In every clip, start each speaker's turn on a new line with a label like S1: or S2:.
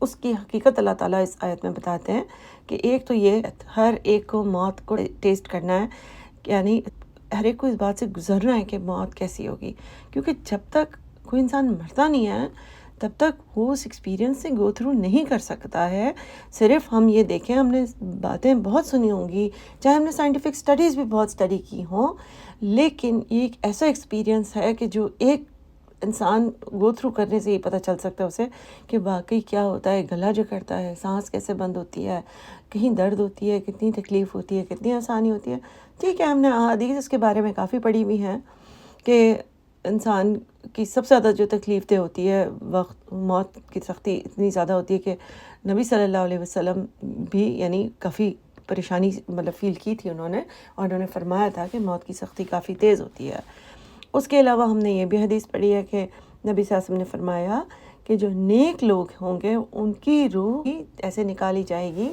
S1: اس کی حقیقت اللہ تعالیٰ اس آیت میں بتاتے ہیں کہ ایک تو یہ ہر ایک کو موت کو ٹیسٹ کرنا ہے، یعنی ہر ایک کو اس بات سے گزرنا ہے کہ موت کیسی ہوگی، کیونکہ جب تک کوئی انسان مرتا نہیں ہے تب تک وہ اس ایکسپیرینس سے گو تھرو نہیں کر سکتا ہے۔ صرف ہم یہ دیکھیں، ہم نے باتیں بہت سنی ہوں گی، چاہے ہم نے سائنٹیفک اسٹڈیز بھی بہت اسٹڈی کی ہوں، لیکن یہ ایک ایسا ایکسپیرینس ہے کہ جو ایک انسان گو تھرو کرنے سے ہی پتہ چل سکتا ہے اسے کہ واقعی کیا ہوتا ہے، گلا جو کرتا ہے، سانس کیسے بند ہوتی ہے، کہیں درد ہوتی ہے، کتنی تکلیف ہوتی ہے، کتنی آسانی ہوتی ہے۔ ٹھیک ہے، ہم نے احادیث اس کے بارے میں کافی پڑھی ہوئی ہیں کہ انسان کی سب سے زیادہ جو تکلیف دہ ہوتی ہے، وقت موت کی سختی اتنی زیادہ ہوتی ہے کہ نبی صلی اللہ علیہ وسلم بھی یعنی کافی پریشانی مطلب فیل کی تھی انہوں نے، اور انہوں نے فرمایا تھا کہ موت کی سختی کافی تیز ہوتی ہے۔ اس کے علاوہ ہم نے یہ بھی حدیث پڑھی ہے کہ نبی صلی اللہ علیہ وسلم نے فرمایا کہ جو نیک لوگ ہوں گے ان کی روح ایسے نکالی جائے گی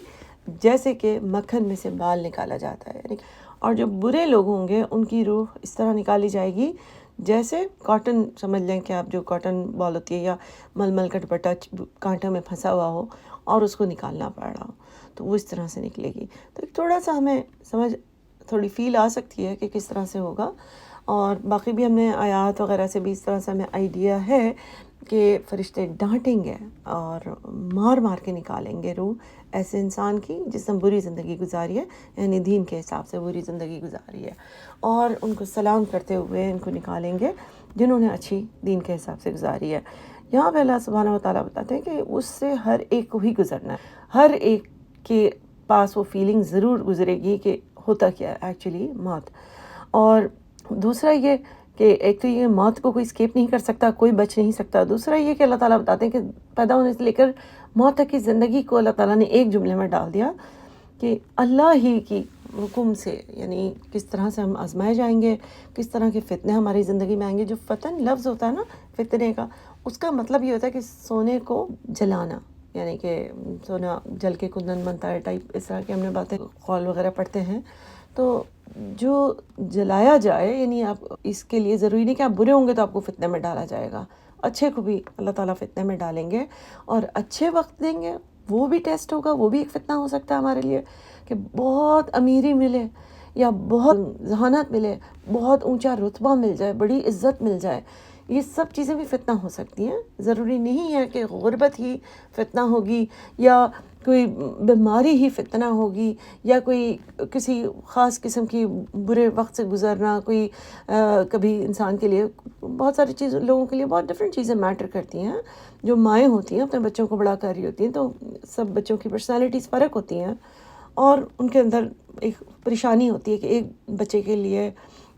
S1: جیسے کہ مکھن میں سے بال نکالا جاتا ہے، اور جو برے لوگ ہوں گے ان کی روح اس طرح نکالی جائے گی جیسے کاٹن، سمجھ لیں کہ آپ جو کاٹن بال ہوتی ہے یا مل مل کا دوپٹہ کانٹوں میں پھنسا ہوا ہو اور اس کو نکالنا پڑ رہا ہو، تو وہ اس طرح سے نکلے گی۔ تو تھوڑا سا ہمیں سمجھ تھوڑی فیل آ سکتی ہے کہ کس طرح سے ہوگا، اور باقی بھی ہم نے آیات وغیرہ سے بھی اس طرح سے ہمیں آئیڈیا ہے کہ فرشتے ڈانٹیں گے اور مار مار کے نکالیں گے روح ایسے انسان کی جس نے بری زندگی گزاری ہے، یعنی دین کے حساب سے بری زندگی گزاری ہے، اور ان کو سلام کرتے ہوئے ان کو نکالیں گے جنہوں نے اچھی دین کے حساب سے گزاری ہے۔ یہاں پہ اللہ سبحانہ و تعالیٰ بتاتے ہیں کہ اس سے ہر ایک کو ہی گزرنا ہے، ہر ایک کے پاس وہ فیلنگ ضرور گزرے گی کہ ہوتا کیا ہے ایکچولی موت۔ اور دوسرا یہ کہ ایک تو یہ موت کو کوئی اسکیپ نہیں کر سکتا، کوئی بچ نہیں سکتا۔ دوسرا یہ کہ اللہ تعالیٰ بتاتے ہیں کہ پیدا ہونے سے لے کر موت تک کی زندگی کو اللہ تعالیٰ نے ایک جملے میں ڈال دیا کہ اللہ ہی کی حکم سے، یعنی کس طرح سے ہم آزمائے جائیں گے، کس طرح کے فتنے ہماری زندگی میں آئیں گے۔ جو فتن لفظ ہوتا ہے نا فتنے کا، اس کا مطلب یہ ہوتا ہے کہ سونے کو جلانا، یعنی کہ سونا جل کے کندن بنتا ہے ٹائپ، اس طرح کی ہم نے باتیں قول وغیرہ پڑھتے ہیں۔ تو جو جلایا جائے، یعنی آپ اس کے لیے ضروری نہیں کہ آپ برے ہوں گے تو آپ کو فتنے میں ڈالا جائے گا، اچھے کو بھی اللہ تعالیٰ فتنے میں ڈالیں گے اور اچھے وقت دیں گے، وہ بھی ٹیسٹ ہوگا، وہ بھی ایک فتنہ ہو سکتا ہے ہمارے لیے کہ بہت امیری ملے یا بہت ذہانت ملے، بہت اونچا رتبہ مل جائے، بڑی عزت مل جائے، یہ سب چیزیں بھی فتنہ ہو سکتی ہیں۔ ضروری نہیں ہے کہ غربت ہی فتنہ ہوگی یا کوئی بیماری ہی فتنہ ہوگی یا کوئی کسی خاص قسم کی برے وقت سے گزرنا، کوئی کبھی انسان کے لیے بہت ساری چیز، لوگوں کے لیے بہت ڈفرینٹ چیزیں میٹر کرتی ہیں۔ جو مائیں ہوتی ہیں اپنے بچوں کو بڑا کر رہی ہوتی ہیں، تو سب بچوں کی پرسنالٹیز فرق ہوتی ہیں اور ان کے اندر ایک پریشانی ہوتی ہے کہ ایک بچے کے لیے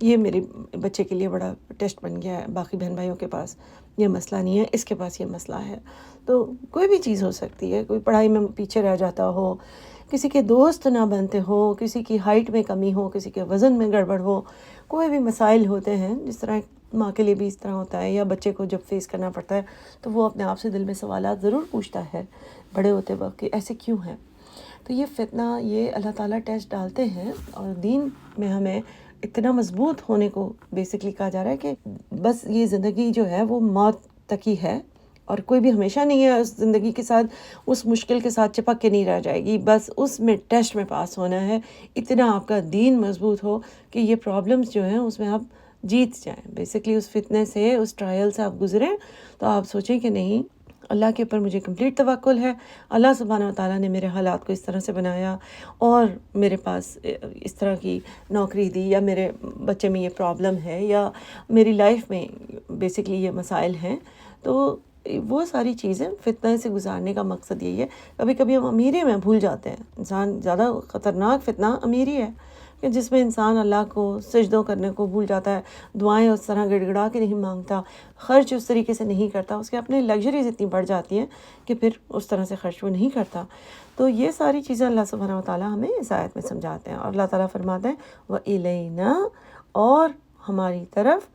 S1: یہ میرے بچے کے لیے بڑا ٹیسٹ بن گیا ہے، باقی بہن بھائیوں کے پاس یہ مسئلہ نہیں ہے، اس کے پاس یہ مسئلہ ہے۔ تو کوئی بھی چیز ہو سکتی ہے، کوئی پڑھائی میں پیچھے رہ جاتا ہو، کسی کے دوست نہ بنتے ہو، کسی کی ہائٹ میں کمی ہو، کسی کے وزن میں گڑبڑ ہو، کوئی بھی مسائل ہوتے ہیں، جس طرح ماں کے لیے بھی اس طرح ہوتا ہے، یا بچے کو جب فیس کرنا پڑتا ہے تو وہ اپنے آپ سے دل میں سوالات ضرور پوچھتا ہے بڑے ہوتے وقت کہ ایسے کیوں ہیں۔ تو یہ فتنہ، یہ اللہ تعالیٰ ٹیسٹ ڈالتے ہیں، اور دین میں ہمیں اتنا مضبوط ہونے کو بیسکلی کہا جا رہا ہے کہ بس یہ زندگی جو ہے وہ موت تک ہی ہے، اور کوئی بھی ہمیشہ نہیں ہے اس زندگی کے ساتھ، اس مشکل کے ساتھ چپک کے نہیں رہ جائے گی، بس اس میں ٹیسٹ میں پاس ہونا ہے۔ اتنا آپ کا دین مضبوط ہو کہ یہ پرابلمز جو ہیں اس میں آپ جیت جائیں، بیسکلی اس فتنے سے، اس ٹرائل سے آپ گزریں تو آپ سوچیں کہ نہیں، اللہ کے اوپر مجھے کمپلیٹ توکل ہے، اللہ سبحانہ و تعالیٰ نے میرے حالات کو اس طرح سے بنایا اور میرے پاس اس طرح کی نوکری دی، یا میرے بچے میں یہ پرابلم ہے، یا میری لائف میں بیسکلی یہ مسائل ہیں۔ تو وہ ساری چیزیں فتنہ سے گزارنے کا مقصد یہی ہے۔ کبھی کبھی ہم امیری میں بھول جاتے ہیں، انسان زیادہ خطرناک فتنہ امیری ہے کہ جس میں انسان اللہ کو سجدوں کرنے کو بھول جاتا ہے، دعائیں اس طرح گڑ گڑا کے نہیں مانگتا، خرچ اس طریقے سے نہیں کرتا، اس کے اپنے لگژریز اتنی بڑھ جاتی ہیں کہ پھر اس طرح سے خرچ وہ نہیں کرتا۔ تو یہ ساری چیزیں اللہ سبحانہ و تعالیٰ ہمیں اس آیت میں سمجھاتے ہیں، اور اللہ تعالیٰ فرماتے ہیں وَإِلَيْنَا، اور ہماری طرف،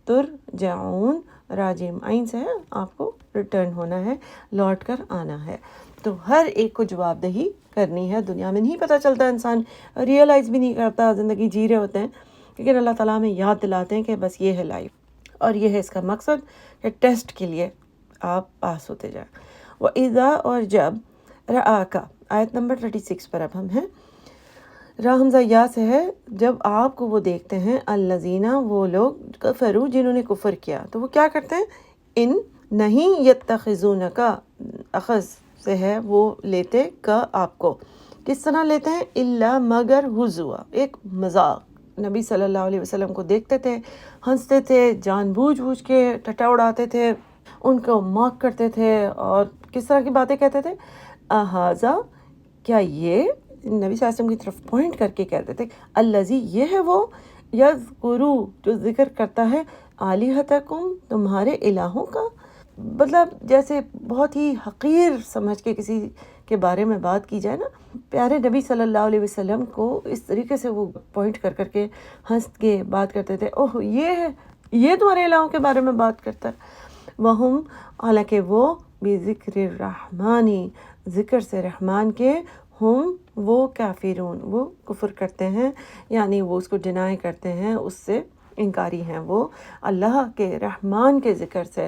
S1: ترجعون، راجم عین سے ہے، آپ کو ریٹرن ہونا ہے، لوٹ کر آنا ہے۔ تو ہر ایک کو جواب دہی کرنی ہے۔ دنیا میں نہیں پتہ چلتا، انسان ریئلائز بھی نہیں کرتا، زندگی جی رہے ہوتے ہیں، لیکن اللہ تعالیٰ ہمیں یاد دلاتے ہیں کہ بس یہ ہے لائف، اور یہ ہے اس کا مقصد کہ ٹیسٹ کے لیے آپ پاس ہوتے جائیں۔ وَإِذَا اور جب رآکا آیت نمبر 36 پر اب ہم ہیں، را حمزہ یا سے ہے، جب آپ کو وہ دیکھتے ہیں، الذین وہ لوگ، کفروا جنہوں نے کفر کیا، تو وہ کیا کرتے ہیں، ان نہیں، یتخذونک اخذ سے ہے وہ لیتے کا آپ کو، کس طرح لیتے ہیں، الا مگر ہزوا ایک مذاق، نبی صلی اللہ علیہ وسلم کو دیکھتے تھے، ہنستے تھے، جان بوجھ کے ٹھٹا اڑاتے تھے، ان کو موک کرتے تھے، اور کس طرح کی باتیں کہتے تھے، احاذا کیا یہ، نبی صلی اللہ علیہ وسلم کی طرف پوائنٹ کر کے کہتے تھے، الذی یہ ہے وہ، یذکرو جو ذکر کرتا ہے، آلہتکم تمہارے الہوں کا، مطلب جیسے بہت ہی حقیر سمجھ کے کسی کے بارے میں بات کی جائے نا، پیارے نبی صلی اللہ علیہ وسلم کو اس طریقے سے وہ پوائنٹ کر کر کے ہنس کے بات کرتے تھے، اوہ یہ ہے، یہ تمہارے الہوں کے بارے میں بات کرتا ہے، وہم حالانکہ وہ بذکر الرحمانی ذکر سے رحمان کے، ہم وہ کافرون وہ کفر کرتے ہیں، یعنی وہ اس کو ڈینائی کرتے ہیں، اس سے انکاری ہیں وہ اللہ کے رحمان کے ذکر سے،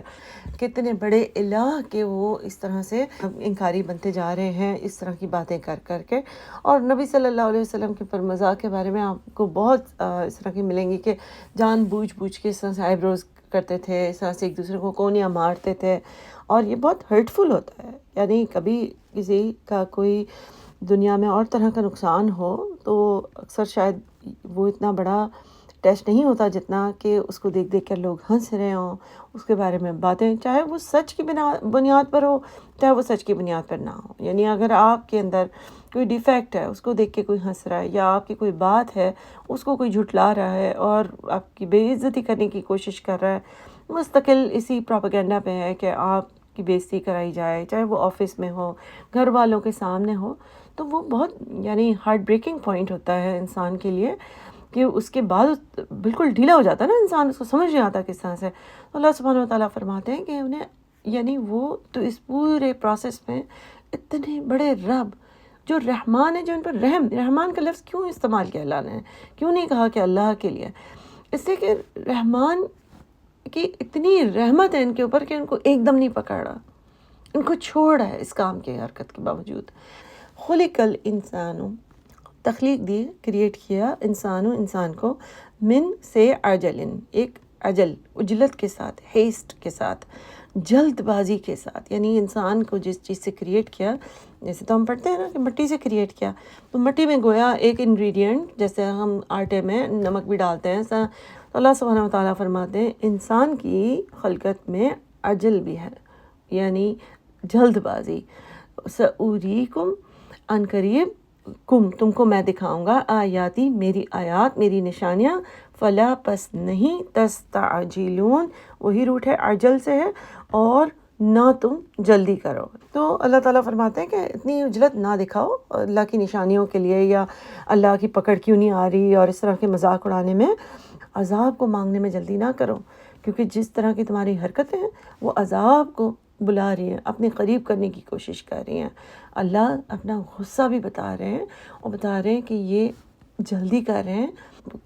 S1: کتنے بڑے الہ کے وہ اس طرح سے انکاری بنتے جا رہے ہیں اس طرح کی باتیں کر کر کے۔ اور نبی صلی اللہ علیہ وسلم کے پر مذاق کے بارے میں آپ کو بہت اس طرح کی ملیں گی کہ جان بوجھ کے اس طرح سے آئیبروز کرتے تھے، اس طرح سے ایک دوسرے کو کونیاں مارتے تھے، اور یہ بہت ہرٹفل ہوتا ہے، یعنی کبھی کسی کا کوئی دنیا میں اور طرح کا نقصان ہو تو اکثر شاید وہ اتنا بڑا ٹیسٹ نہیں ہوتا جتنا کہ اس کو دیکھ دیکھ کر لوگ ہنس رہے ہوں، اس کے بارے میں باتیں، چاہے وہ سچ کی بنیاد پر ہو، چاہے وہ سچ کی بنیاد پر نہ ہو، یعنی اگر آپ کے اندر کوئی ڈیفیکٹ ہے، اس کو دیکھ کے کوئی ہنس رہا ہے، یا آپ کی کوئی بات ہے اس کو کوئی جھٹلا رہا ہے اور آپ کی بے عزتی کرنے کی کوشش کر رہا ہے، مستقل اسی پروپیگنڈا پہ ہے کہ آپ کی بے عزتی کرائی جائے، چاہے وہ آفس میں ہو، گھر والوں کے سامنے ہو، تو وہ بہت یعنی ہارٹ بریکنگ پوائنٹ ہوتا ہے انسان کے لیے، کہ اس کے بعد بالکل ڈھیلا ہو جاتا ہے نا انسان، اس کو سمجھ نہیں آتا کس طرح سے۔ تو اللہ سبحانہ وتعالیٰ فرماتے ہیں کہ انہیں یعنی وہ تو اس پورے پروسیس میں اتنے بڑے رب جو رحمان ہے، جو ان پر رحمان کا لفظ کیوں استعمال کیا اللہ نے، کیوں نہیں کہا کہ اللہ کے لیے، اس لیے کہ رحمان کی اتنی رحمت ہے ان کے اوپر کہ ان کو ایک دم نہیں پکڑا، ان کو چھوڑا ہے اس کام کی حرکت کے باوجود۔ خلق الانسان تخلیق دی، کریٹ کیا، انسان کو، من سے عجلن ایک عجل عجلت کے ساتھ، ہیسٹ کے ساتھ، جلد بازی کے ساتھ، یعنی انسان کو جس چیز سے کریٹ کیا، جیسے تو ہم پڑھتے ہیں نا کہ مٹی سے کریٹ کیا، تو مٹی میں گویا ایک انگریڈینٹ، جیسے ہم آٹے میں نمک بھی ڈالتے ہیں، تو اللہ سبحانہ وتعالیٰ فرماتے ہیں انسان کی خلقت میں عجل بھی ہے، یعنی جلد بازی، سأوریکم ان قریب، تم کو میں دکھاؤں گا، آیاتی میری آیات، میری نشانیاں، فلا پس نہیں، تستعجلون وہی روٹ ہے عجل سے ہے، اور نہ تم جلدی کرو۔ تو اللہ تعالیٰ فرماتے ہیں کہ اتنی عجلت نہ دکھاؤ اللہ کی نشانیوں کے لیے، یا اللہ کی پکڑ کیوں نہیں آ رہی، اور اس طرح کے مذاق اڑانے میں، عذاب کو مانگنے میں جلدی نہ کرو، کیونکہ جس طرح کی تمہاری حرکتیں ہیں وہ عذاب کو بلا رہی ہیں، اپنے قریب کرنے کی کوشش کر رہی ہیں۔ اللہ اپنا غصہ بھی بتا رہے ہیں، اور بتا رہے ہیں کہ یہ جلدی کر رہے ہیں،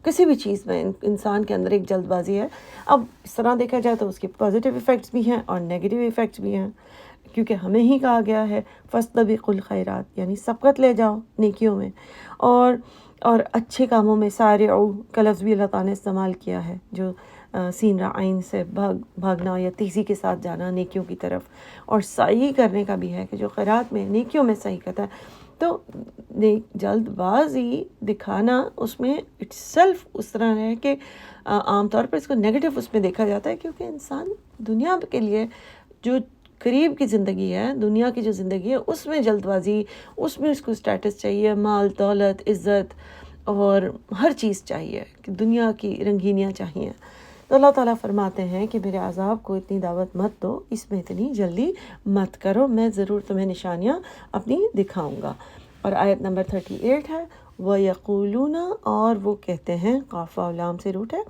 S1: کسی بھی چیز میں انسان کے اندر ایک جلد بازی ہے۔ اب اس طرح دیکھا جائے تو اس کے پازیٹیو ایفیکٹس بھی ہیں اور نیگیٹیو ایفیکٹس بھی ہیں، کیونکہ ہمیں ہی کہا گیا ہے فاستبقوا الخیرات، یعنی سبقت لے جاؤ نیکیوں میں، اور اچھے کاموں میں سارعوا کا لفظ بھی اللہ تعالیٰ نے استعمال کیا ہے، جو سین را عین سے بھاگنا یا تیزی کے ساتھ جانا نیکیوں کی طرف، اور سعی کرنے کا بھی ہے کہ جو خیرات میں نیکیوں میں سعی کرتا ہے، تو جلد بازی دکھانا اس میں اٹس سیلف اس طرح ہے کہ عام طور پر اس کو نیگیٹو اس میں دیکھا جاتا ہے، کیونکہ انسان دنیا کے لیے جو قریب کی زندگی ہے، دنیا کی جو زندگی ہے، اس میں جلد بازی، اس میں اس کو سٹیٹس چاہیے، مال دولت عزت اور ہر چیز چاہیے، کہ دنیا کی رنگینیاں چاہیے۔ تو اللہ تعالیٰ فرماتے ہیں کہ میرے عذاب کو اتنی دعوت مت دو، اس میں اتنی جلدی مت کرو، میں ضرور تمہیں نشانیاں اپنی دکھاؤں گا۔ اور آیت نمبر 38 ہے، وَيَقُولُونَ اور وہ کہتے ہیں، قاف و لام سے روٹ ہے،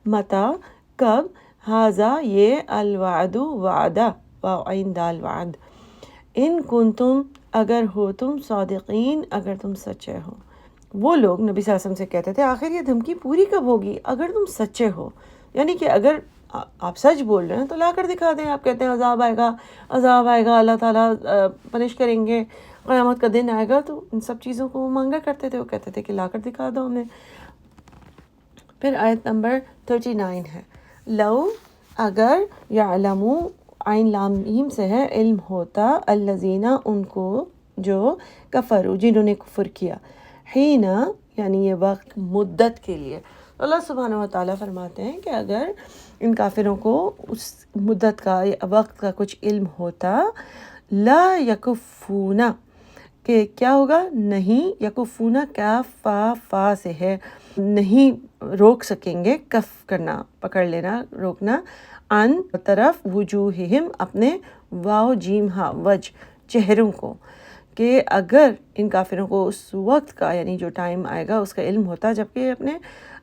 S1: متا کب، ہاذا یہ، الوعد وعدہ، واو عین دال وعد، ان کنتم اگر ہو تم، صادقین اگر تم سچے ہو۔ وہ لوگ نبی صلی اللہ علیہ وسلم سے کہتے تھے آخر یہ دھمکی پوری کب ہوگی اگر تم سچے ہو، یعنی کہ اگر آپ سچ بول رہے ہیں تو لا کر دکھا دیں. آپ کہتے ہیں عذاب آئے گا, اللہ تعالیٰ پنش کریں گے, قیامت کا دن آئے گا, تو ان سب چیزوں کو وہ مانگا کرتے تھے. وہ کہتے تھے کہ لا کر دکھا دو ہمیں. پھر آیت نمبر 39 ہے, لو اگر یعلمو عین لام میم سے ہے, علم ہوتا, الذین ان کو جو کفروا جنہوں نے کفر کیا, حینا یعنی یہ وقت مدت کے لیے. اللہ سبحانہ و تعالیٰ فرماتے ہیں کہ اگر ان کافروں کو اس مدت کا وقت کا کچھ علم ہوتا, لا یکفونا کہ کیا ہوگا, نہیں, یکفونا کاف فا سے ہے, نہیں روک سکیں گے, کف کرنا پکڑ لینا روکنا, ان طرف وجوہہم اپنے واو جیم ہا وجہ چہروں کو, کہ اگر ان کافروں کو اس وقت کا یعنی جو ٹائم آئے گا اس کا علم ہوتا, جبکہ اپنے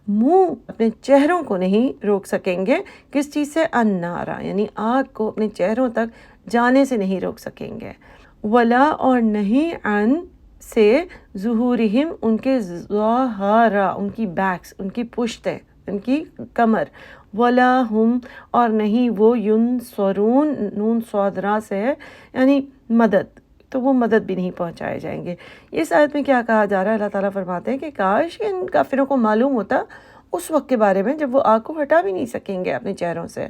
S1: منہ اپنے چہروں کو نہیں روک سکیں گے. کس چیز سے؟ النارا یعنی آگ کو اپنے چہروں تک جانے سے نہیں روک سکیں گے. ولا اور نہیں عن سے ظہورہم ان کے ظہارا ان کی بیکس ان کی پشتیں ان کی کمر. ولا ہم اور نہیں وہ ینصرون نون صاد را سے ہے یعنی مدد, تو وہ مدد بھی نہیں پہنچائے جائیں گے. اس آیت میں کیا کہا جا رہا ہے؟ اللہ تعالیٰ فرماتے ہیں کہ کاش کہ ان کافروں کو معلوم ہوتا اس وقت کے بارے میں جب وہ آگ کو ہٹا بھی نہیں سکیں گے اپنے چہروں سے,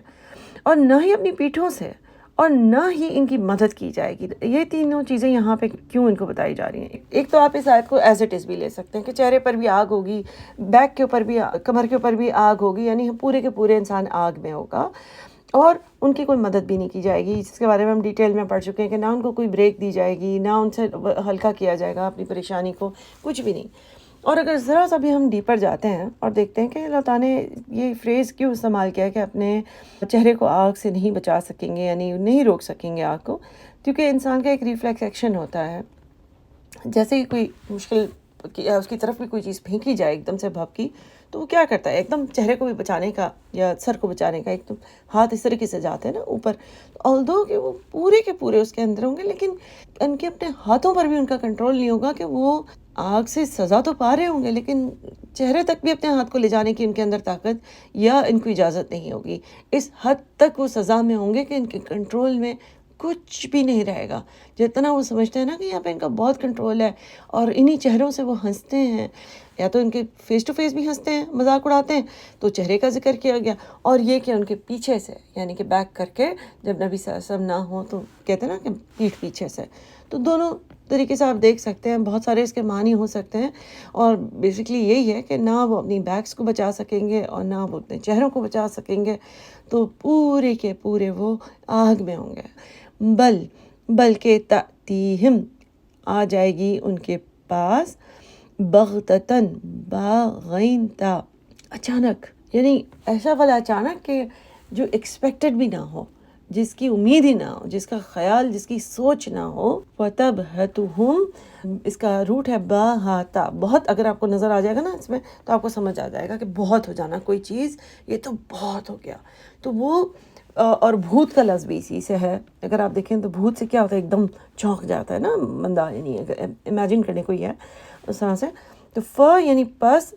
S1: اور نہ ہی اپنی پیٹھوں سے, اور نہ ہی ان کی مدد کی جائے گی. یہ تینوں چیزیں یہاں پہ کیوں ان کو بتائی جا رہی ہیں؟ ایک تو آپ اس آیت کو ایز اٹ از بھی لے سکتے ہیں کہ چہرے پر بھی آگ ہوگی, بیک کے اوپر بھی, کمر کے اوپر بھی آگ ہوگی, یعنی پورے کے پورے انسان آگ میں ہوگا, اور ان کی کوئی مدد بھی نہیں کی جائے گی, جس کے بارے میں ہم ڈیٹیل میں پڑھ چکے ہیں کہ نہ ان کو کوئی بریک دی جائے گی, نہ ان سے ہلکا کیا جائے گا اپنی پریشانی کو, کچھ بھی نہیں. اور اگر ذرا سا بھی ہم ڈیپر جاتے ہیں اور دیکھتے ہیں کہ اللہ تعالیٰ نے یہ فریز کیوں استعمال کیا ہے کہ اپنے چہرے کو آگ سے نہیں بچا سکیں گے, یعنی نہیں روک سکیں گے آگ کو, کیونکہ انسان کا ایک ریفلیکس ایکشن ہوتا ہے, جیسے ہی کوئی مشکل اس کی طرف بھی کوئی چیز پھینکی جائے ایک دم سے بھاپ کی, تو وہ کیا کرتا ہے ایک دم چہرے کو بھی بچانے کا یا سر کو بچانے کا ایک دم ہاتھ اس طریقے سے جاتے ہیں نا اوپر, آلدو کہ وہ پورے کے پورے اس کے اندر ہوں گے, لیکن ان کے اپنے ہاتھوں پر بھی ان کا کنٹرول نہیں ہوگا کہ وہ آگ سے سزا تو پا رہے ہوں گے, لیکن چہرے تک بھی اپنے ہاتھ کو لے جانے کی ان کے اندر طاقت یا ان کو اجازت نہیں ہوگی. اس حد تک وہ سزا میں ہوں گے کہ ان کے کنٹرول میں کچھ بھی نہیں رہے گا. جتنا وہ سمجھتے ہیں نا کہ یہاں پہ ان کا بہت کنٹرول ہے, اور انہی چہروں سے وہ ہنستے ہیں, یا تو ان کے فیس ٹو فیس بھی ہنستے ہیں, مذاق اڑاتے ہیں, تو چہرے کا ذکر کیا گیا, اور یہ کہ ان کے پیچھے سے یعنی کہ بیک کر کے جب نبی صلی اللہ علیہ وسلم نہ ہوں تو کہتے ہیں نا کہ پیٹھ پیچھے سے. تو دونوں طریقے سے آپ دیکھ سکتے ہیں, بہت سارے اس کے معنی ہو سکتے ہیں, اور بیسکلی یہی ہے کہ نہ وہ اپنی بیکس کو بچا سکیں گے اور نہ وہ اپنے چہروں کو بچا سکیں گے, تو پورے کے پورے وہ آگ میں ہوں گے. بلکہ تأتیہم آ جائے گی ان کے پاس, بغتتاً باغینتا اچانک, یعنی ایسا والا اچانک کہ جو ایکسپیکٹڈ بھی نہ ہو, جس کی امید ہی نہ ہو, جس کا خیال جس کی سوچ نہ ہو. وَتَبْهَتُهُمْ اس کا روٹ ہے باہاتا, بہت, اگر آپ کو نظر آ جائے گا نا اس میں تو آپ کو سمجھ آ جائے گا کہ بہت ہو جانا کوئی چیز, یہ تو بہت ہو گیا. تو وہ اور بھوت کا لفظ بھی اسی سے ہے. اگر آپ دیکھیں تو بھوت سے کیا ہوتا ہے, ایک دم چونک جاتا ہے نا بندہ, یعنی امیجن کرنے کو ہی ہے اس طرح سے. تو یعنی پس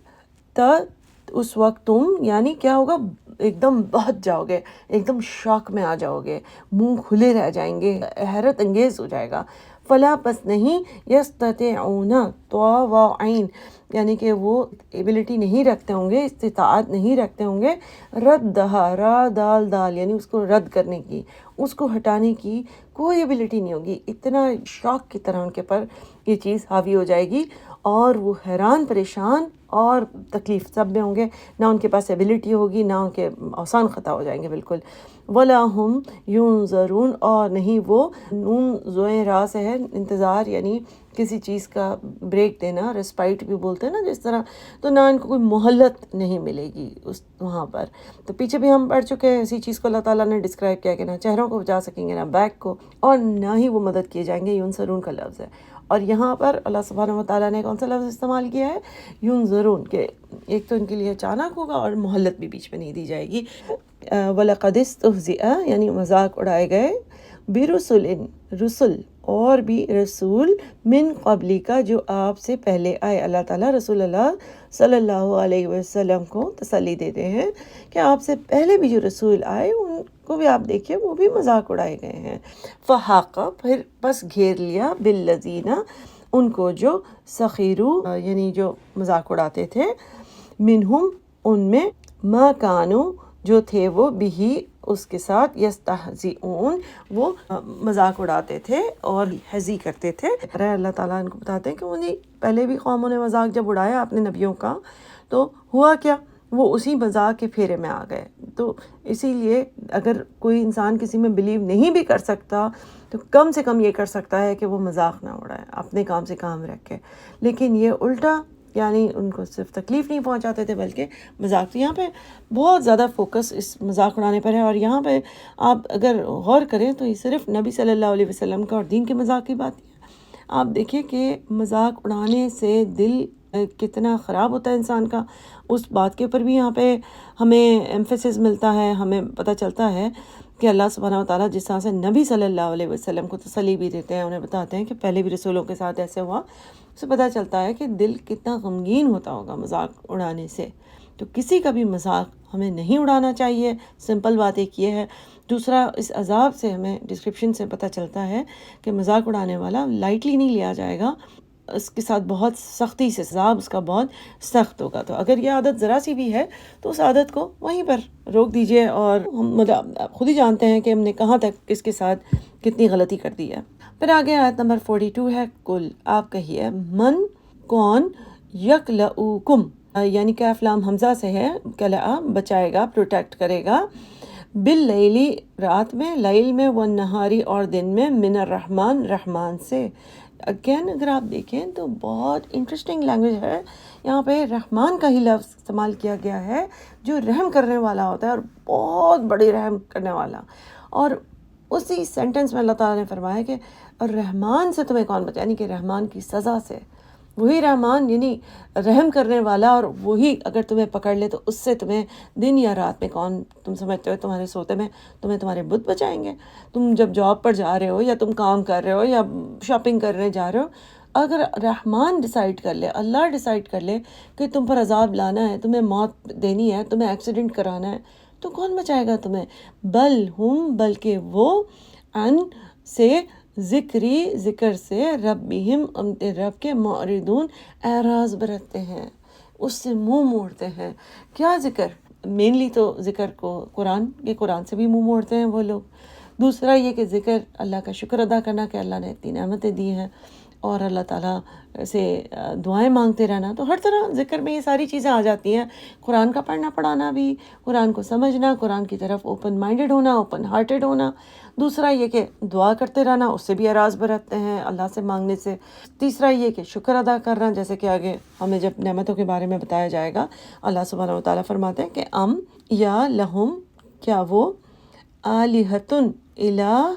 S1: اس وقت تم یعنی کیا ہوگا, ایک دم بہت جاؤ گے, ایک دم شاک میں آ جاؤ گے, منہ کھلے رہ جائیں گے, حیرت انگیز ہو جائے گا. فلا پس نہیں, یستطیعون طوا و عین یعنی کہ وہ ایبلٹی نہیں رکھتے ہوں گے, استطاعت نہیں رکھتے ہوں گے, ردھا را دال دال یعنی اس کو رد کرنے کی, اس کو ہٹانے کی کوئی ایبلٹی نہیں ہوگی. اتنا شاک کی طرح ان کے پر یہ چیز حاوی ہو جائے گی, اور وہ حیران پریشان اور تکلیف سب میں ہوں گے, نہ ان کے پاس ایبلٹی ہوگی, نہ ان کے آسان خطا ہو جائیں گے بالکل. ولا ہم ینظرون اور نہیں وہ, نون زوئیں را سے ہے انتظار, یعنی کسی چیز کا بریک دینا, ریسپائٹ بھی بولتے ہیں نا جس طرح, تو نہ ان کو کوئی مہلت نہیں ملے گی اس وہاں پر. تو پیچھے بھی ہم پڑھ چکے ہیں اسی چیز کو اللہ تعالیٰ نے ڈسکرائب کیا کہ نہ چہروں کو بچا سکیں گے, نہ بیک کو, اور نہ ہی وہ مدد کیے جائیں گے. ینصرون کا لفظ ہے, اور یہاں پر اللہ سبحانہ و تعالیٰ نے کون سا لفظ استعمال کیا ہے, ینظرون, کہ ایک تو ان کے لیے اچانک ہوگا اور مہلت بھی بیچ میں نہیں دی جائے گی. وَلَقَدِ اسْتُهْزِئَ یعنی مذاق اڑائے گئے, بِرُسُلٍ رسل اور بھی رسول من قبلی کا جو آپ سے پہلے آئے. اللہ تعالیٰ رسول اللہ صلی اللہ علیہ وسلم کو تسلی دیتے ہیں کہ آپ سے پہلے بھی جو رسول آئے ان کو بھی آپ دیکھیے وہ بھی مذاق اڑائے گئے ہیں. فحاق پھر بس گھیر لیا بالذین ان کو جو سخیرو یعنی جو مذاق اڑاتے تھے، منہم ان میں، ما کانو جو تھے وہ بھی اس کے ساتھ، یستہزئون وہ مذاق اڑاتے تھے اور ہزی کرتے تھے. اللہ تعالیٰ ان کو بتاتے ہیں کہ انہیں پہلے بھی قوموں نے مذاق جب اڑایا اپنے نبیوں کا تو ہوا کیا، وہ اسی مذاق کے پھیرے میں آ گئے. تو اسی لیے اگر کوئی انسان کسی میں بلیو نہیں بھی کر سکتا تو کم سے کم یہ کر سکتا ہے کہ وہ مذاق نہ اڑائے، اپنے کام سے کام رکھے. لیکن یہ الٹا، یعنی ان کو صرف تکلیف نہیں پہنچاتے تھے بلکہ مذاق. تو یہاں پہ بہت زیادہ فوکس اس مذاق اڑانے پر ہے. اور یہاں پہ آپ اگر غور کریں تو یہ صرف نبی صلی اللہ علیہ وسلم کا اور دین کے مذاق کی بات نہیں ہے. آپ دیکھیں کہ مذاق اڑانے سے دل کتنا خراب ہوتا ہے انسان کا، اس بات کے اوپر بھی یہاں پہ ہمیں ایمفیسس ملتا ہے. ہمیں پتہ چلتا ہے کہ اللہ سبحانہ و تعالیٰ جس طرح سے نبی صلی اللہ علیہ وسلم کو تسلی بھی دیتے ہیں، انہیں بتاتے ہیں کہ پہلے بھی رسولوں کے ساتھ ایسے ہوا، سے پتہ چلتا ہے کہ دل کتنا غمگین ہوتا ہوگا مذاق اڑانے سے. تو کسی کا بھی مذاق ہمیں نہیں اڑانا چاہیے. سمپل بات ایک یہ ہے. دوسرا، اس عذاب سے ہمیں ڈسکرپشن سے پتہ چلتا ہے کہ مذاق اڑانے والا لائٹلی نہیں لیا جائے گا، اس کے ساتھ بہت سختی سے عذاب اس کا بہت سخت ہوگا. تو اگر یہ عادت ذرا سی بھی ہے تو اس عادت کو وہیں پر روک دیجئے. اور ہم خود ہی جانتے ہیں کہ ہم نے کہاں تک کس کے ساتھ کتنی غلطی کر دی ہے. پھر آگے آیت نمبر 42 ہے، کل آپ کہیے، من کون، یکلؤکم یعنی کاف لام حمزہ سے ہے، کلأ بچائے گا، پروٹیکٹ کرے گا، باللیلی رات میں، لیل میں، والنہاری اور دن میں، من الرحمن رحمان سے. اگین اگر آپ دیکھیں تو بہت انٹرسٹنگ لینگویج ہے. یہاں پہ رحمان کا ہی لفظ استعمال کیا گیا ہے جو رحم کرنے والا ہوتا ہے، اور بہت بڑی رحم کرنے والا. اور اسی سینٹنس میں اللہ تعالیٰ نے فرمایا کہ اور رحمان سے تمہیں کون بچا، یعنی کہ رحمان کی سزا سے. وہی رحمان یعنی رحم کرنے والا، اور وہی اگر تمہیں پکڑ لے تو اس سے تمہیں دن یا رات میں کون تم سمجھتے ہو تمہارے سوتے میں تمہیں تمہارے بت بچائیں گے. تم جب جاب پر جا رہے ہو یا تم کام کر رہے ہو یا شاپنگ کرنے جا رہے ہو، اگر رحمان ڈیسائیڈ کر لے، اللہ ڈیسائیڈ کر لے کہ تم پر عذاب لانا ہے، تمہیں موت دینی ہے، تمہیں ایکسیڈنٹ کرانا ہے، تو کون بچائے گا تمہیں. بل ہم بلکہ وہ، ان سے، ذکر سے، ربہم رب کے، معرضون اعراض برتتے ہیں، اس سے منہ موڑتے ہیں. کیا ذکر؟ مینلی تو ذکر کو قرآن سے بھی منہ موڑتے ہیں وہ لوگ. دوسرا یہ کہ ذکر اللہ کا شکر ادا کرنا کہ اللہ نے اتنی نعمتیں دی ہیں، اور اللہ تعالیٰ سے دعائیں مانگتے رہنا. تو ہر طرح ذکر میں یہ ساری چیزیں آ جاتی ہیں. قرآن کا پڑھنا پڑھانا بھی، قرآن کو سمجھنا، قرآن کی طرف اوپن مائنڈڈ ہونا، اوپن ہارٹڈ ہونا. دوسرا یہ کہ دعا کرتے رہنا، اس سے بھی اعراض برتتے ہیں اللہ سے مانگنے سے. تیسرا یہ کہ شکر ادا کرنا، جیسے کہ آگے ہمیں جب نعمتوں کے بارے میں بتایا جائے گا اللہ سبحانہ و تعالیٰ فرماتے ہیں کہ ام یا لہم کیا وہ، آلہتن الہ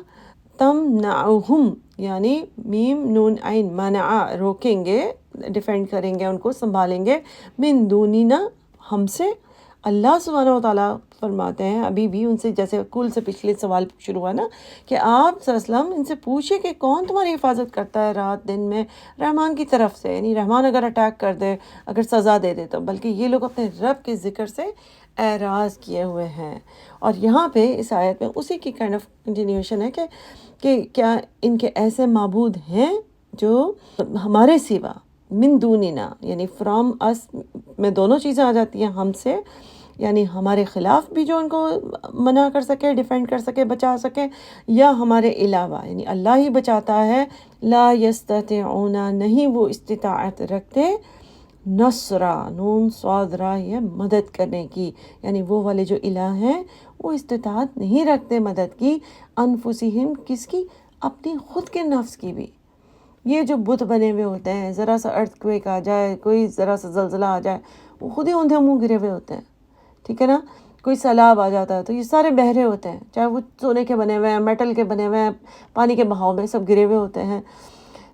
S1: تمنعہم یعنی میم نون عین منع روکیں گے، ڈیفینڈ کریں گے، ان کو سنبھالیں گے، من دوننا ہم سے. اللہ سبحانہ و تعالیٰ فرماتے ہیں ابھی بھی ان سے، جیسے کل سے پچھلے سوال شروع ہوا نا کہ آپ صلی اللہ علیہ وسلم ان سے پوچھیں کہ کون تمہاری حفاظت کرتا ہے رات دن میں، رحمان کی طرف سے. یعنی رحمان اگر اٹیک کر دے، اگر سزا دے دے تو، بلکہ یہ لوگ اپنے رب کے ذکر سے اعراض کیے ہوئے ہیں. اور یہاں پہ اس آیت میں اسی کی کائنڈ آف کنٹینیوشن ہے کہ کیا ان کے ایسے معبود ہیں جو ہمارے سوا، من دوننا یعنی فرام اس میں دونوں چیزیں آ جاتی ہیں، ہم سے یعنی ہمارے خلاف بھی جو ان کو منع کر سکے، ڈیفینڈ کر سکے، بچا سکے، یا ہمارے علاوہ یعنی اللہ ہی بچاتا ہے. لا یستطیعون نہیں وہ استطاعت رکھتے، نصرہ نون صاد را یہ مدد کرنے کی، یعنی وہ والے جو الہ ہیں وہ استطاعت نہیں رکھتے مدد کی، انفسہم کس کی، اپنی خود کے نفس کی بھی. یہ جو بت بنے ہوئے ہوتے ہیں، ذرا سا ارتھ کویک آ جائے، کوئی ذرا سا زلزلہ آ جائے، وہ خود ہی اندھے منہ گرے ہوئے ہوتے ہیں. ٹھیک ہے نا، کوئی سیلاب آ جاتا ہے تو یہ سارے بہرے ہوتے ہیں، چاہے وہ سونے کے بنے ہوئے ہیں، میٹل کے بنے ہوئے ہیں، پانی کے بہاؤ میں سب گرے ہوئے ہوتے ہیں.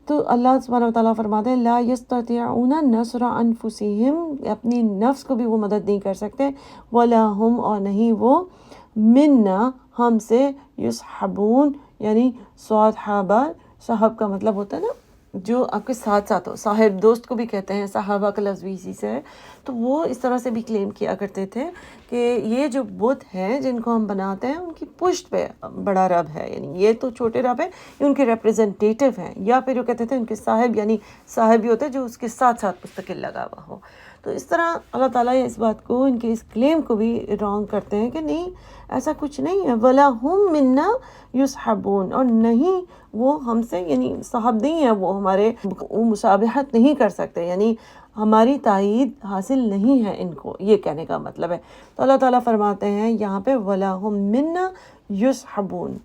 S1: تو اللہ سبحانہ و تعالیٰ فرماتے ہیں لا یستطیعون نصر انفسہم اپنی نفس کو بھی وہ مدد نہیں کر سکتے، ولا ہم اور نہیں وہ، منا ہم سے، یصحبون یعنی صاد حابہ صاحب کا مطلب ہوتا ہے نا جو آپ کے ساتھ ساتھ ہو، صاحب دوست کو بھی کہتے ہیں، صحابہ کا لفظ بھی اسی سے ہے. تو وہ اس طرح سے بھی کلیم کیا کرتے تھے کہ یہ جو بت ہیں جن کو ہم بناتے ہیں ان کی پشت پہ بڑا رب ہے، یعنی یہ تو چھوٹے رب ہیں، یہ ان کے ریپریزنٹیٹیو ہیں. یا پھر جو کہتے تھے ان کے صاحب، یعنی صاحب ہی ہوتے ہیں جو اس کے ساتھ ساتھ مستقل لگا ہوا ہو. تو اس طرح اللہ تعالیٰ اس بات کو، ان کے اس کلیم کو بھی رانگ کرتے ہیں کہ نہیں، ایسا کچھ نہیں ہے. وَلَا هُم مِنَّا يُصْحَبُونَ، اور نہیں وہ ہم سے، یعنی صاحب نہیں ہے وہ ہمارے، وہ مشابہت نہیں کر سکتے، یعنی ہماری تائید حاصل نہیں ہے ان کو، یہ کہنے کا مطلب ہے. تو اللہ تعالیٰ فرماتے ہیں یہاں پہ وَلَا هُم مِنَّا يُصْحَبُونَ،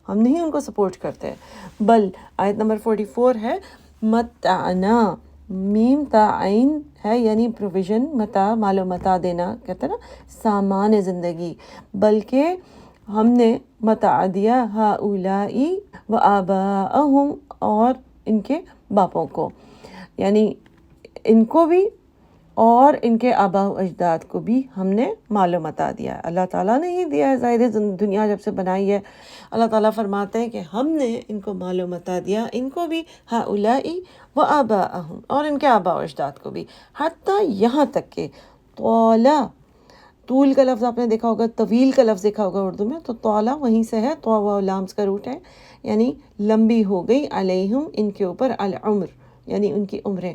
S1: ہم نہیں ان کو سپورٹ کرتے. بل آیت نمبر 44 ہے متعنا، میم تا عین ہے یعنی پروویژن، متا مال و متا دینا کہتے ہیں نا، سامان زندگی. بلکہ ہم نے متاع دیا ہؤلائی و آباءہم، اور ان کے باپوں کو، یعنی ان کو بھی اور ان کے آباء و اجداد کو بھی ہم نے مال و متاع دیا ہے. اللہ تعالیٰ نے ہی دیا ہے، ظاہر ہے دنیا جب سے بنائی ہے. اللہ تعالیٰ فرماتے ہیں کہ ہم نے ان کو مال و متاع دیا، ان کو بھی، ہؤلائی و آباءہم، اور ان کے آباء و اجداد کو بھی، حتیٰ یہاں تک کہ طولا، طول کا لفظ آپ نے دیکھا ہوگا، طویل کا لفظ دیکھا ہوگا اردو میں، تو طولا وہیں سے ہے، تو و لامز کا روٹ ہے، یعنی لمبی ہو گئی، علیہم ان کے اوپر، العمر یعنی ان کی عمریں،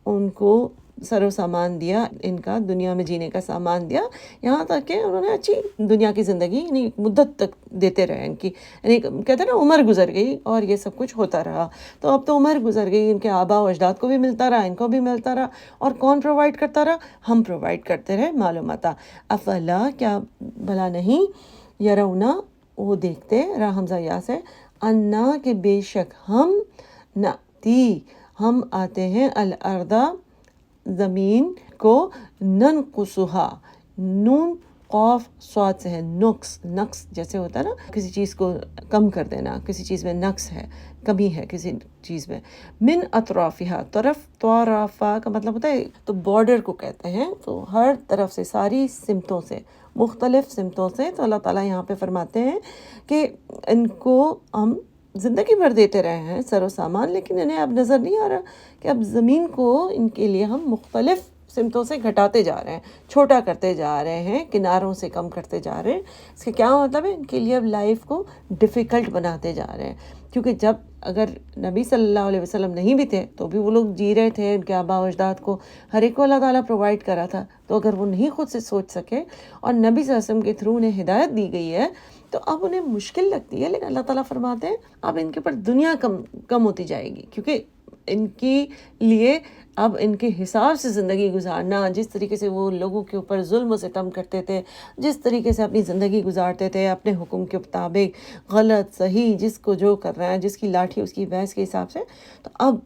S1: ان کو سر و سامان دیا، ان کا دنیا میں جینے کا سامان دیا، یہاں تک کہ انہوں نے اچھی دنیا کی زندگی یعنی مدت تک دیتے رہے ان کی، یعنی کہتے ہیں نا عمر گزر گئی اور یہ سب کچھ ہوتا رہا. تو اب تو عمر گزر گئی، ان کے آباء و اجداد کو بھی ملتا رہا، ان کو بھی ملتا رہا، اور کون پرووائڈ کرتا رہا؟ ہم پرووائڈ کرتے رہے مال و متاع. افلا، کیا بھلا نہیں، یرونا وہ دیکھتے، را حمزہ یا سے، انا کہ بے شک ہم، ناتی ہم آتے ہیں، الارض زمین کو، ننقصها، نون قاف صاد سے ہے، نقص جیسے ہوتا ہے نا کسی چیز کو کم کر دینا، کسی چیز میں نقص ہے، کمی ہے کسی چیز میں. من اطرافها، طرف، طرافا کا مطلب ہوتا ہے تو بارڈر کو کہتے ہیں، تو ہر طرف سے، ساری سمتوں سے، مختلف سمتوں سے. تو اللہ تعالیٰ یہاں پہ فرماتے ہیں کہ ان کو ہم زندگی بھر دیتے رہے ہیں سر و سامان، لیکن انہیں اب نظر نہیں آ رہا کہ اب زمین کو ان کے لیے ہم مختلف سمتوں سے گھٹاتے جا رہے ہیں، چھوٹا کرتے جا رہے ہیں، کناروں سے کم کرتے جا رہے ہیں. اس کا کیا مطلب ہے؟ ان کے لیے اب لائف کو ڈیفیکلٹ بناتے جا رہے ہیں. کیونکہ جب اگر نبی صلی اللہ علیہ وسلم نہیں بھی تھے تو بھی وہ لوگ جی رہے تھے، ان کے آباء و اجداد کو ہر ایک کو اللہ تعالیٰ پرووائڈ کرا تھا. تو اگر وہ نہیں خود سے سوچ سکے اور نبی صلی اللہ علیہ وسلم کے تھرو انہیں ہدایت دی گئی ہے تو اب انہیں مشکل لگتی ہے. لیکن اللہ تعالیٰ فرماتے ہیں اب ان کے اوپر دنیا کم ہوتی جائے گی، کیونکہ ان کے لیے اب ان کے حساب سے زندگی گزارنا، جس طریقے سے وہ لوگوں کے اوپر ظلم و ستم کرتے تھے، جس طریقے سے اپنی زندگی گزارتے تھے اپنے حکم کے مطابق، غلط صحیح جس کو جو کر رہا ہے، جس کی لاٹھی اس کی بھینس کے حساب سے، تو اب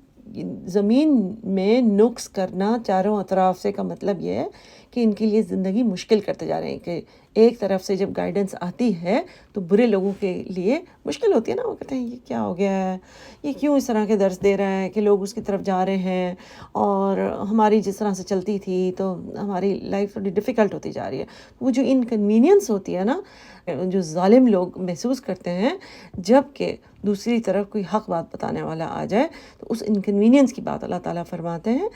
S1: زمین میں نقص کرنا چاروں اطراف سے کا مطلب یہ ہے کہ ان کے لیے زندگی مشکل کرتے جا رہے ہیں. کہ ایک طرف سے جب گائیڈنس آتی ہے تو برے لوگوں کے لیے مشکل ہوتی ہے نا، وہ کہتے ہیں یہ کیا ہو گیا ہے، یہ کیوں اس طرح کے درس دے رہا ہے کہ لوگ اس کی طرف جا رہے ہیں، اور ہماری جس طرح سے چلتی تھی تو ہماری لائف تھوڑی ڈیفیکلٹ ہوتی جا رہی ہے. وہ جو انکنوینئنس ہوتی ہے نا، جو ظالم لوگ محسوس کرتے ہیں جب کہ دوسری طرف کوئی حق بات بتانے والا آ جائے، تو اس انکنوینئنس کی بات اللہ تعالیٰ فرماتے ہیں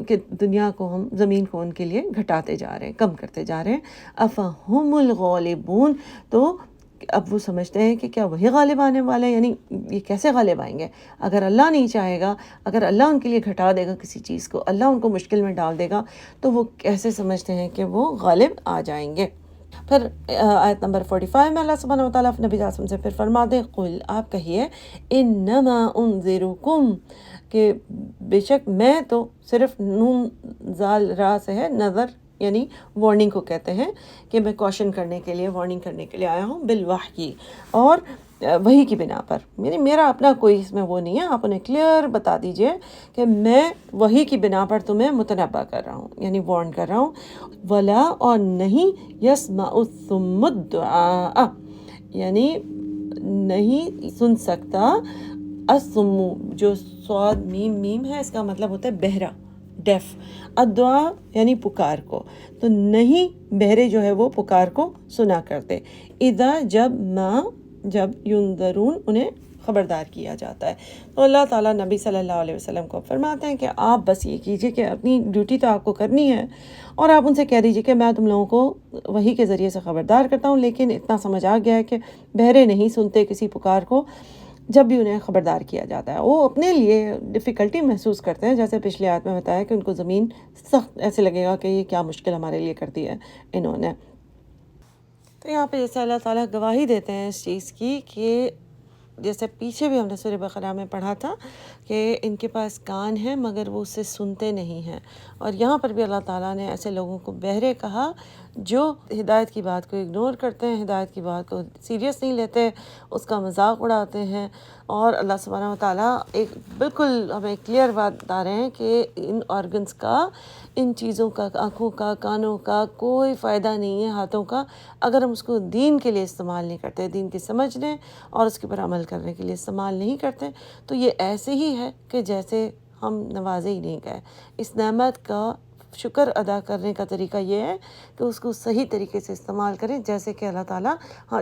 S1: کہ دنیا کو ہم، زمین کو ان کے لیے گھٹاتے جا رہے ہیں، کم کرتے جا رہے ہیں. افہم الغالبون، تو اب وہ سمجھتے ہیں کہ کیا وہی غالب آنے والے ہیں، یعنی یہ کیسے غالب آئیں گے اگر اللہ نہیں چاہے گا، اگر اللہ ان کے لیے گھٹا دے گا کسی چیز کو، اللہ ان کو مشکل میں ڈال دے گا، تو وہ کیسے سمجھتے ہیں کہ وہ غالب آ جائیں گے. پھر آیت نمبر 45 میں اللہ سبحانہ و تعالیٰ نبی اعظم سے پھر فرماتے ہیں، قل آپ کہیے، انما انذرکم، کہ بے شک میں تو صرف، نون زال را سے ہے، نظر یعنی وارننگ کو کہتے ہیں، کہ میں کوشن کرنے کے لیے، وارننگ کرنے کے لیے آیا ہوں، بالوحی، اور وحی کی بنا پر، یعنی میرا اپنا کوئی اس میں وہ نہیں ہے. آپ انہیں کلیئر بتا دیجئے کہ میں وحی کی بنا پر تمہیں متنبہ کر رہا ہوں، یعنی وارن کر رہا ہوں. ولا، اور نہیں، یسمع الصم الدعاء، یعنی نہیں سن سکتا، الصم جو صاد میم ہے اس کا مطلب ہوتا ہے بہرا، ڈیف، الدعاء یعنی پکار کو، تو نہیں بہرے جو ہے وہ پکار کو سنا کرتے. اذا، جب، ما، جب، ینذرون انہیں خبردار کیا جاتا ہے۔ تو اللہ تعالیٰ نبی صلی اللہ علیہ وسلم کو فرماتے ہیں کہ آپ بس یہ کیجئے کہ اپنی ڈیوٹی تو آپ کو کرنی ہے، اور آپ ان سے کہہ دیجئے کہ میں تم لوگوں کو وحی کے ذریعے سے خبردار کرتا ہوں، لیکن اتنا سمجھ آ گیا ہے کہ بہرے نہیں سنتے کسی پکار کو جب بھی انہیں خبردار کیا جاتا ہے۔ وہ اپنے لیے ڈیفیکلٹی محسوس کرتے ہیں، جیسے پچھلی آیت میں بتایا کہ ان کو زمین سخت ایسے لگے گا کہ یہ کیا مشکل ہمارے لیے کر دی ہے انہوں نے۔ تو یہاں پہ جیسے اللہ تعالیٰ گواہی دیتے ہیں اس چیز کی کہ جیسے پیچھے بھی ہم نے سورہ بقرہ میں پڑھا تھا کہ ان کے پاس کان ہیں مگر وہ اسے سنتے نہیں ہیں، اور یہاں پر بھی اللہ تعالیٰ نے ایسے لوگوں کو بہرے کہا جو ہدایت کی بات کو اگنور کرتے ہیں، ہدایت کی بات کو سیریس نہیں لیتے، اس کا مذاق اڑاتے ہیں۔ اور اللہ سبحانہ وتعالیٰ ایک بالکل ہمیں کلیئر بات بتا رہے ہیں کہ ان آرگنز کا، ان چیزوں کا، آنکھوں کا، کانوں کا کوئی فائدہ نہیں ہے، ہاتھوں کا، اگر ہم اس کو دین کے لیے استعمال نہیں کرتے، دین کی سمجھنے اور اس کے پر عمل کرنے کے لیے استعمال نہیں کرتے، تو یہ ایسے ہی ہے کہ جیسے ہم نوازے ہی نہیں گئے۔ اس نعمت کا شکر ادا کرنے کا طریقہ یہ ہے کہ اس کو صحیح طریقے سے استعمال کریں، جیسے کہ اللہ تعالیٰ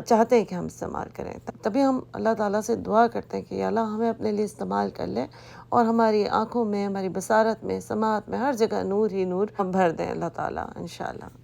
S1: چاہتے ہیں کہ ہم استعمال کریں۔ تبھی ہم اللہ تعالیٰ سے دعا کرتے ہیں کہ یا اللہ ہمیں اپنے لیے استعمال کر لے، اور ہماری آنکھوں میں، ہماری بصارت میں، سماعت میں، ہر جگہ نور ہی نور ہم بھر دیں اللہ تعالیٰ انشاءاللہ۔